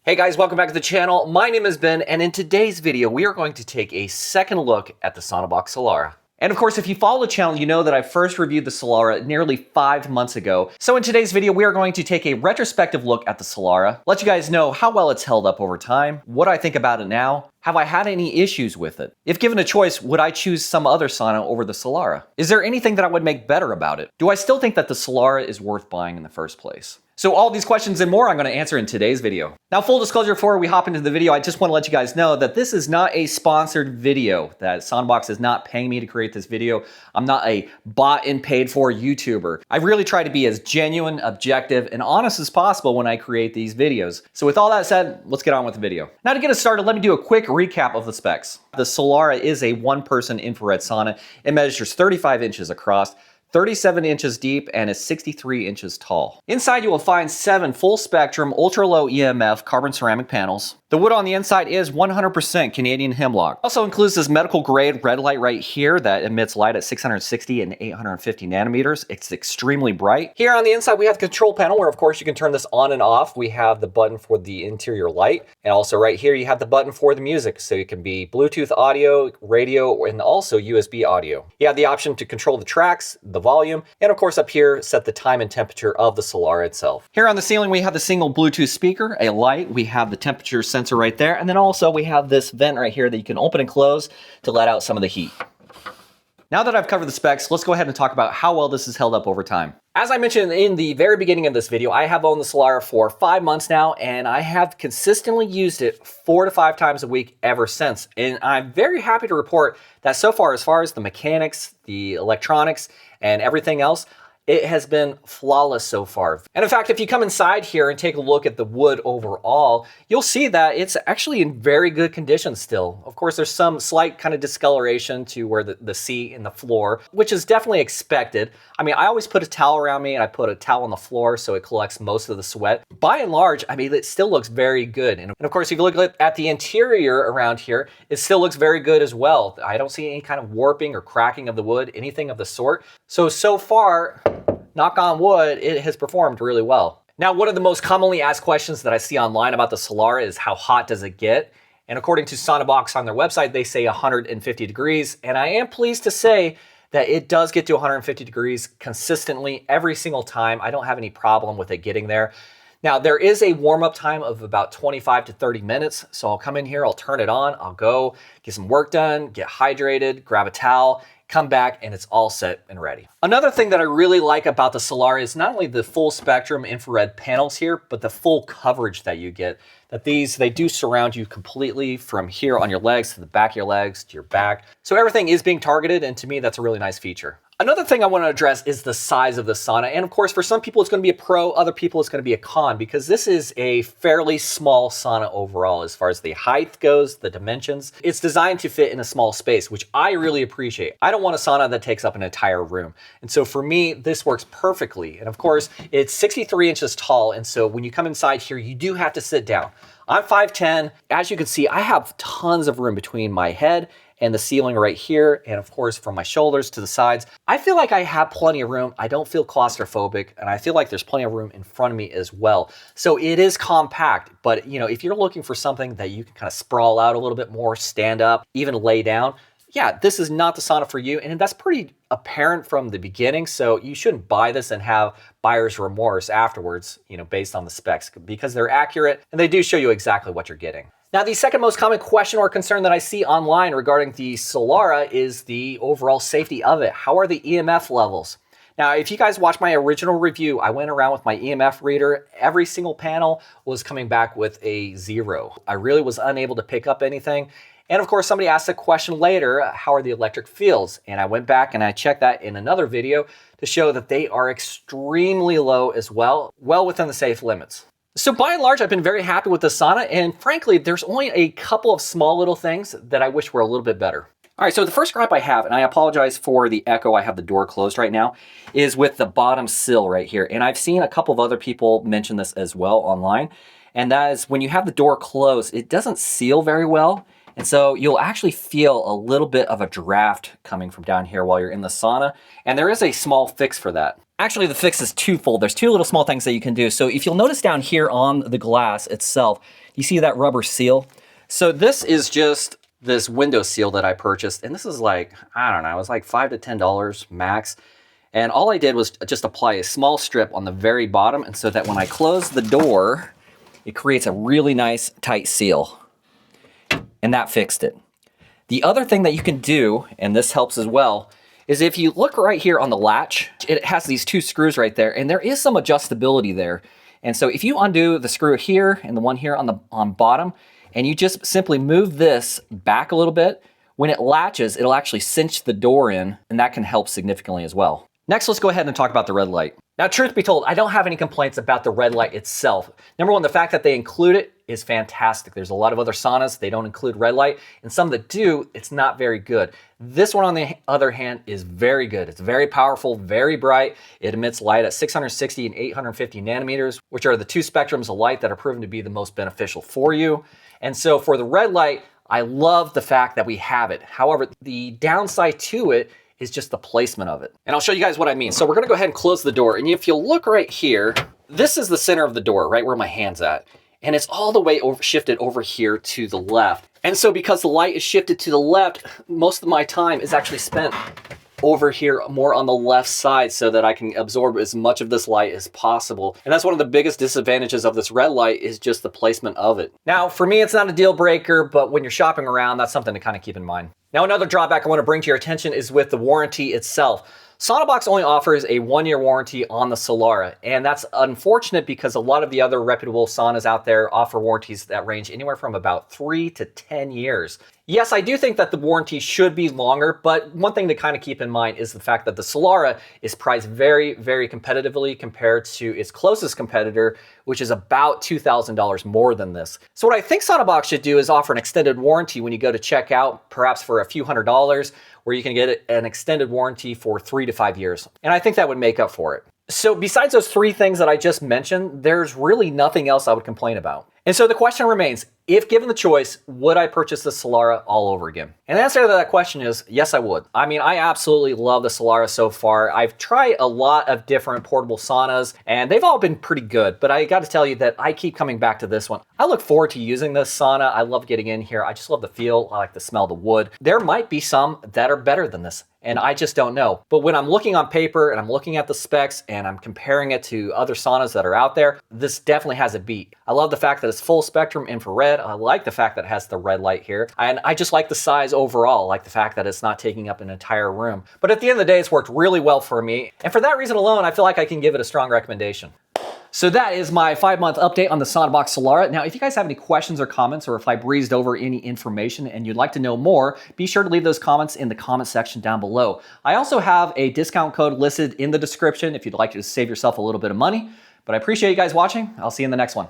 Hey guys, welcome back to the channel. My name is Ben, and in today's video, we are going to take a second look at the SaunaBox Solara. And of course, if you follow the channel, you know that I first reviewed the Solara nearly 5 months ago. So in today's video, we are going to take a retrospective look at the Solara, let you guys know how well it's held up over time, what I think about it now, have I had any issues with it? If given a choice, would I choose some other sauna over the Solara? Is there anything that I would make better about it? Do I still think that the Solara is worth buying in the first place? So all these questions and more I'm going to answer in today's video. Now, full disclosure, before we hop into the video, I just want to let you guys know that this is not a sponsored video, that SaunaBox is not paying me to create this video. I'm not a bought and paid for YouTuber. I really try to be as genuine, objective, and honest as possible when I create these videos. So with all that said, let's get on with the video. Now to get us started, let me do a quick recap of the specs. The Solara is a one-person infrared sauna. It measures 35 inches across, 37 inches deep, and is 63 inches tall. Inside you will find 7 full spectrum ultra low EMF carbon ceramic panels. The wood on the inside is 100% Canadian hemlock. Also includes this medical grade red light right here that emits light at 660 and 850 nanometers. It's extremely bright. Here on the inside we have the control panel where of course you can turn this on and off. We have the button for the interior light, and also right here you have the button for the music, so it can be Bluetooth audio, radio, and also USB audio. You have the option to control the tracks, the volume, and of course up here set the time and temperature of the Solara itself. Here on the ceiling we have the single Bluetooth speaker, a light, we have the temperature sensor right there, and then also we have this vent right here that you can open and close to let out some of the heat. Now that I've covered the specs, let's go ahead and talk about how well this has held up over time. As I mentioned in the very beginning of this video, I have owned the Solara for 5 months now, and I have consistently used it 4 to 5 times a week ever since. And I'm very happy to report that so far as the mechanics, the electronics, and everything else, it has been flawless so far. And in fact, if you come inside here and take a look at the wood overall, you'll see that it's actually in very good condition still. Of course, there's some slight kind of discoloration to where the seat and the floor, which is definitely expected. I mean, I always put a towel around me and I put a towel on the floor so it collects most of the sweat. By and large, I mean, it still looks very good. And of course, if you look at the interior around here, it still looks very good as well. I don't see any kind of warping or cracking of the wood, anything of the sort. So far, knock on wood, it has performed really well. Now, one of the most commonly asked questions that I see online about the Solara is how hot does it get? And according to SaunaBox on their website, they say 150 degrees. And I am pleased to say that it does get to 150 degrees consistently every single time. I don't have any problem with it getting there. Now, there is a warm-up time of about 25 to 30 minutes. So I'll come in here, I'll turn it on, I'll go get some work done, get hydrated, grab a towel, come back, and it's all set and ready. Another thing that I really like about the Solara is not only the full spectrum infrared panels here, but the full coverage that you get. That they do surround you completely from here on your legs to the back of your legs to your back. So everything is being targeted, and to me, that's a really nice feature. Another thing I want to address is the size of the sauna. And of course, for some people, it's going to be a pro, other people, it's going to be a con, because this is a fairly small sauna overall as far as the height goes, the dimensions. It's designed to fit in a small space, which I really appreciate. I don't want a sauna that takes up an entire room. And so for me, this works perfectly. And of course, it's 63 inches tall. And so when you come inside here, you do have to sit down. I'm 5'10". As you can see, I have tons of room between my head and the ceiling right here, and of course from my shoulders to the sides. I feel like I have plenty of room. I don't feel claustrophobic, and I feel like there's plenty of room in front of me as well. So it is compact, but you know, if you're looking for something that you can kind of sprawl out a little bit more, stand up, even lay down, yeah, this is not the sauna for you, and that's pretty apparent from the beginning, so you shouldn't buy this and have buyer's remorse afterwards, you know, based on the specs, because they're accurate and they do show you exactly what you're getting. Now, the second most common question or concern that I see online regarding the Solara is the overall safety of it. How are the EMF levels? Now, if you guys watch my original review, I went around with my EMF reader. Every single panel was coming back with a 0. I really was unable to pick up anything. And of course, somebody asked a question later, how are the electric fields? And I went back and I checked that in another video to show that they are extremely low as well within the safe limits. So by and large, I've been very happy with the sauna, and frankly, there's only a couple of small little things that I wish were a little bit better. All right, so the first gripe I have, and I apologize for the echo, I have the door closed right now, is with the bottom sill right here. And I've seen a couple of other people mention this as well online, and that is when you have the door closed, it doesn't seal very well. And so you'll actually feel a little bit of a draft coming from down here while you're in the sauna. And there is a small fix for that. Actually, the fix is twofold. There's two little small things that you can do. So if you'll notice down here on the glass itself, you see that rubber seal? So this is just this window seal that I purchased. And this is like, I don't know, it was like $5 to $10 max. And all I did was just apply a small strip on the very bottom. And so that when I close the door, it creates a really nice tight seal. And that fixed it. The other thing that you can do, and this helps as well, is if you look right here on the latch, it has these two screws right there, and there is some adjustability there. And so if you undo the screw here and the one here on bottom, and you just simply move this back a little bit, when it latches, it'll actually cinch the door in, and that can help significantly as well. Next, let's go ahead and talk about the red light. Now, truth be told, I don't have any complaints about the red light itself. Number one, the fact that they include it is fantastic. There's a lot of other saunas, they don't include red light, and some that do, it's not very good. This one, on the other hand, is very good. It's very powerful, very bright. It emits light at 660 and 850 nanometers, which are the two spectrums of light that are proven to be the most beneficial for you. And so for the red light, I love the fact that we have it. However, the downside to it is just the placement of it. And I'll show you guys what I mean. So we're gonna go ahead and close the door. And if you'll look right here, this is the center of the door, right where my hand's at. And it's all the way shifted over here to the left. And so because the light is shifted to the left, most of my time is actually spent over here more on the left side so that I can absorb as much of this light as possible. And that's one of the biggest disadvantages of this red light, is just the placement of it. Now, for me, it's not a deal breaker, but when you're shopping around, that's something to kind of keep in mind. Now, another drawback I want to bring to your attention is with the warranty itself. SaunaBox only offers a 1-year warranty on the Solara, and that's unfortunate because a lot of the other reputable saunas out there offer warranties that range anywhere from about 3 to 10 years. Yes, I do think that the warranty should be longer, but one thing to kind of keep in mind is the fact that the Solara is priced very, very competitively compared to its closest competitor, which is about $2,000 more than this. So what I think SaunaBox should do is offer an extended warranty when you go to check out, perhaps for a few $100s, where you can get an extended warranty for 3 to 5 years. And I think that would make up for it. So besides those three things that I just mentioned, there's really nothing else I would complain about. And so the question remains, if given the choice, would I purchase the Solara all over again? And the answer to that question is, yes, I would. I mean, I absolutely love the Solara so far. I've tried a lot of different portable saunas, and they've all been pretty good, but I got to tell you that I keep coming back to this one. I look forward to using this sauna. I love getting in here. I just love the feel. I like the smell of the wood. There might be some that are better than this, and I just don't know. But when I'm looking on paper and I'm looking at the specs and I'm comparing it to other saunas that are out there, this definitely has a beat. I love the fact that it's full spectrum infrared. I like the fact that it has the red light here. And I just like the size overall. I like the fact that it's not taking up an entire room. But at the end of the day, it's worked really well for me. And for that reason alone, I feel like I can give it a strong recommendation. So that is my 5-month update on the SaunaBox Solara. Now, if you guys have any questions or comments, or if I breezed over any information and you'd like to know more, be sure to leave those comments in the comment section down below. I also have a discount code listed in the description if you'd like to save yourself a little bit of money. But I appreciate you guys watching. I'll see you in the next one.